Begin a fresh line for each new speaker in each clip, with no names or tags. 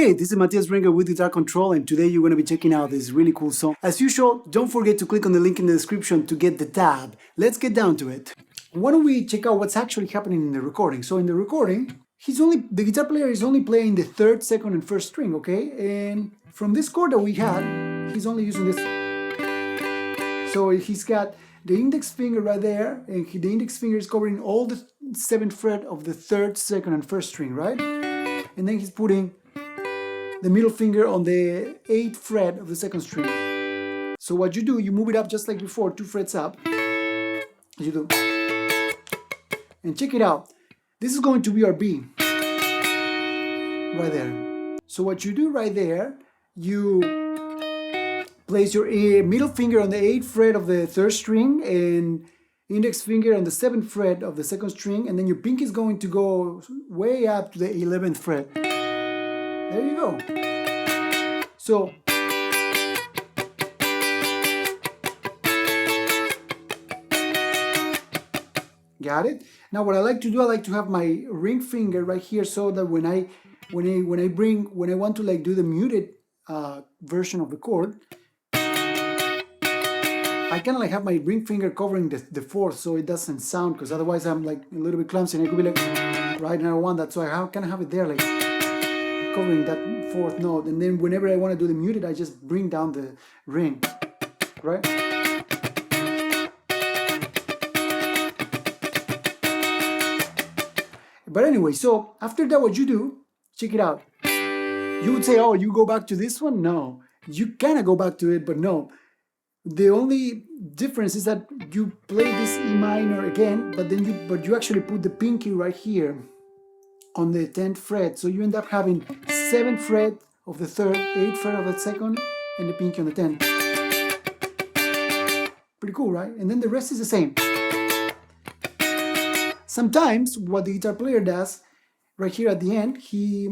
Hey, this is Matias Rengel with Guitar Control, and today you're going to be checking out this really cool song. As usual, don't forget to click on the link in the description to get the tab. Let's get down to it. Why don't we check out what's actually happening in the recording? So in the recording, the guitar player is only playing the third, second, and first string, okay? And from this chord that we had, he's only using this. So he's got the index finger right there, and the index finger is covering all the 7th fret of the third, second, and first string, right? And then he's putting the middle finger on the 8th fret of the 2nd string. So what you do, you move it up just like before, 2 frets up. You do. And check it out. This is going to be our B. Right there. So what you do right there, you place your middle finger on the 8th fret of the 3rd string and index finger on the 7th fret of the 2nd string, and then your pinky is going to go way up to the 11th fret. There you go. So got it? Now what I like to do, I like to have my ring finger right here so that when I want to like do the muted version of the chord, I kind of like have my ring finger covering the 4th so it doesn't sound, because otherwise I'm like a little bit clumsy and it could be like, right, and I don't want that, so I kind of have it there like covering that 4th note, and then whenever I want to do the muted, I just bring down the ring, right? But anyway, so after that, what you do, check it out. You would say, oh, you go back to this one? No. You kind of go back to it, but no. The only difference is that you play this E minor again, but you actually put the pinky right here on the 10th fret. So you end up having 7th fret of the 3rd, 8th fret of the 2nd, and the pinky on the 10th. Pretty cool, right? And then the rest is the same. Sometimes what the guitar player does right here at the end, he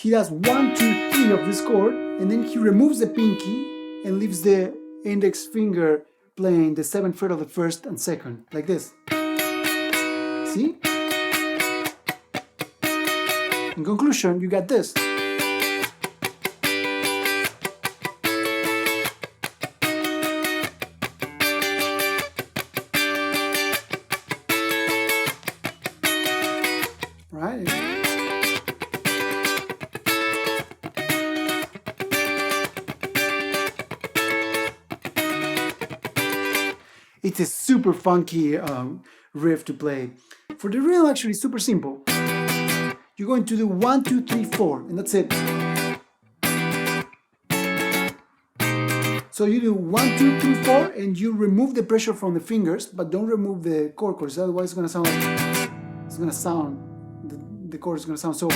does 1, 2, 3 of this chord, and then he removes the pinky and leaves the index finger playing the 7th fret of the 1st and 2nd, like this. See? In conclusion, you got this. Right? It's a super funky riff to play. For the rhythm, actually, it's super simple. You're going to do 1, 2, 3, 4, and that's it. So you do 1, 2, 3, 4, and you remove the pressure from the fingers, but don't remove the chord chords. Otherwise, it's gonna sound like the chord is gonna sound. So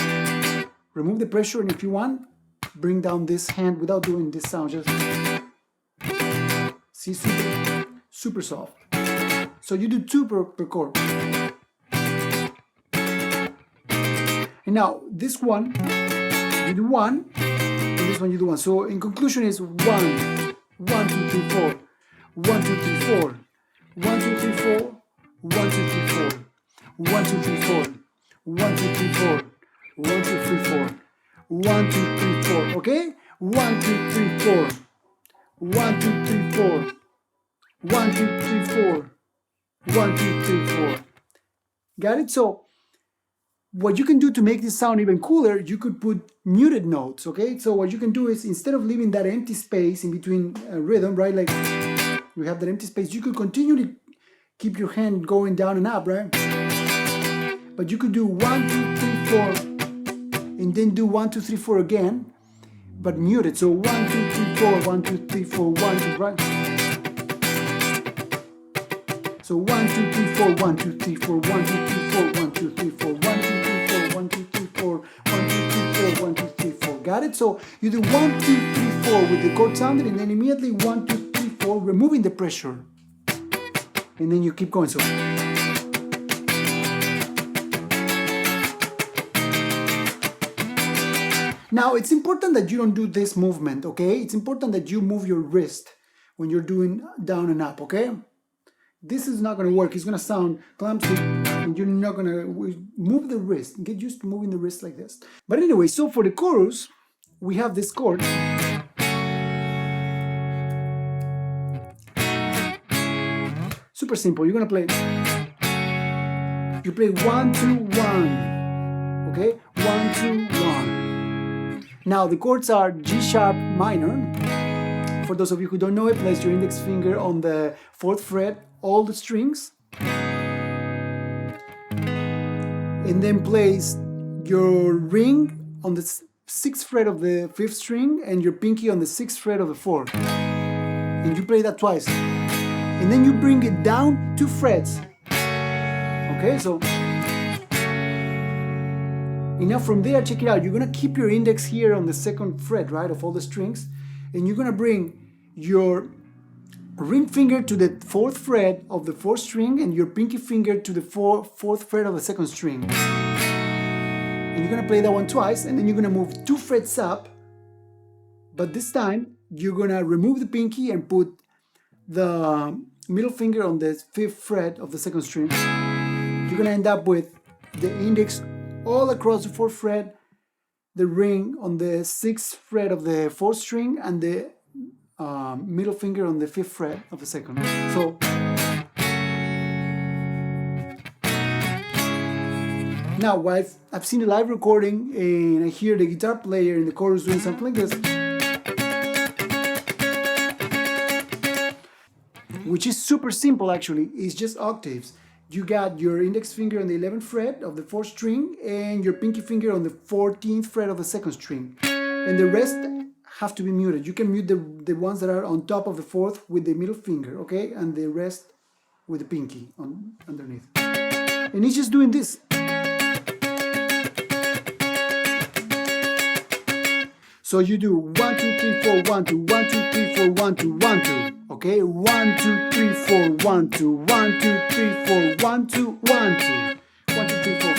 remove the pressure, and if you want, bring down this hand without doing this sound. Just see, super soft. So you do 2 per chord. And now this one, you do 1, and this one you do 1. So in conclusion is 1, 1, 2, 3, 4, 1, 2, 3, 4, 1, 2, 3, 4, 1, 2, 3, 4, 1, 2, 3, 4, 1, 2, 3, 4, 1, 2, 3, 4, 1, 2, 3, 4, okay? 1, 2, 3, 4, 1, 2, 3, 4, 1, 2, 3, 4, 1, 2, 3, 4. Got it? So what you can do to make this sound even cooler, you could put muted notes, okay? So what you can do is, instead of leaving that empty space in between rhythm, right? Like we have that empty space, you could continue to keep your hand going down and up, right? But you could do 1, 2, 3, 4, and then do 1, 2, 3, 4 again, but muted. So 1, 2, 3, 4, 1, 2, 3, 4, 1, 2, right? So 1, 2, 3, 4, 1, 2, 3, 4, 1, 2, 3, 4, 1, 2, 3, 4, 1, 2, 3, 4, 1, 2, 3, 4, 1, 2, 3, 4, 1, 2, 3, 4. Got it? So you do 1, 2, 3, 4 with the chord sounded, and then immediately 1, 2, 3, 4, removing the pressure. And then you keep going. So now it's important that you don't do this movement, okay? It's important that you move your wrist when you're doing down and up, okay? This is not going to work. It's going to sound clumsy and you're not gonna move the wrist. Get used to moving the wrist like this. But anyway, so for the chorus, we have this chord. Super simple. You're gonna play. You play 1, 2, 1. Okay, 1, 2, 1. Now the chords are G sharp minor. For those of you who don't know it, place your index finger on the 4th fret, all the strings, and then place your ring on the 6th fret of the 5th string and your pinky on the 6th fret of the 4th. And you play that twice. And then you bring it down 2 frets. Okay, so. And now from there, check it out. You're gonna keep your index here on the 2nd fret, right, of all the strings. And you're gonna bring your ring finger to the 4th fret of the 4th string and your pinky finger to the 4th fret of the 2nd string. And you're gonna play that one twice, and then you're gonna move 2 frets up, but this time you're gonna remove the pinky and put the middle finger on the 5th fret of the 2nd string. You're gonna end up with the index all across the 4th fret, the ring on the 6th fret of the 4th string, and the middle finger on the 5th fret of the 2nd. So now I've seen a live recording and I hear the guitar player in the chorus doing something like this, which is super simple actually. It's just octaves. You got your index finger on the 11th fret of the 4th string and your pinky finger on the 14th fret of the 2nd string. And the rest have to be muted. You can mute the ones that are on top of the 4th with the middle finger, okay? And the rest with the pinky underneath. And it's just doing this. So you do 1, 2, 3, 4, 1, 2, 1, 2, 3, 4, 1, 2, 1, 2. Okay, 1, 2, 3, 4, 1, 2, 1, 2, 3, 4, 1, 2, 1, 2. 1, 2, 3, 4.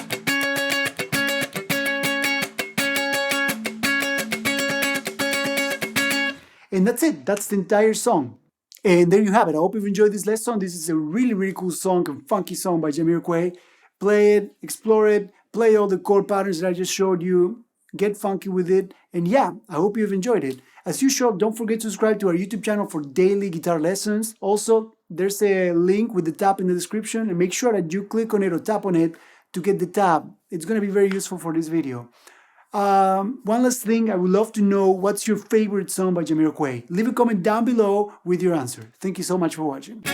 And that's it. That's the entire song. And there you have it. I hope you've enjoyed this lesson. This is a really, really cool song, a funky song by Jamiroquai. Play it, explore it, play all the chord patterns that I just showed you. Get funky with it. And yeah, I hope you've enjoyed it. As usual, don't forget to subscribe to our YouTube channel for daily guitar lessons. Also, there's a link with the tab in the description, and make sure that you click on it or tap on it to get the tab. It's going to be very useful for this video. One last thing, I would love to know what's your favorite song by Jamiroquai. Leave a comment down below with your answer. Thank you so much for watching.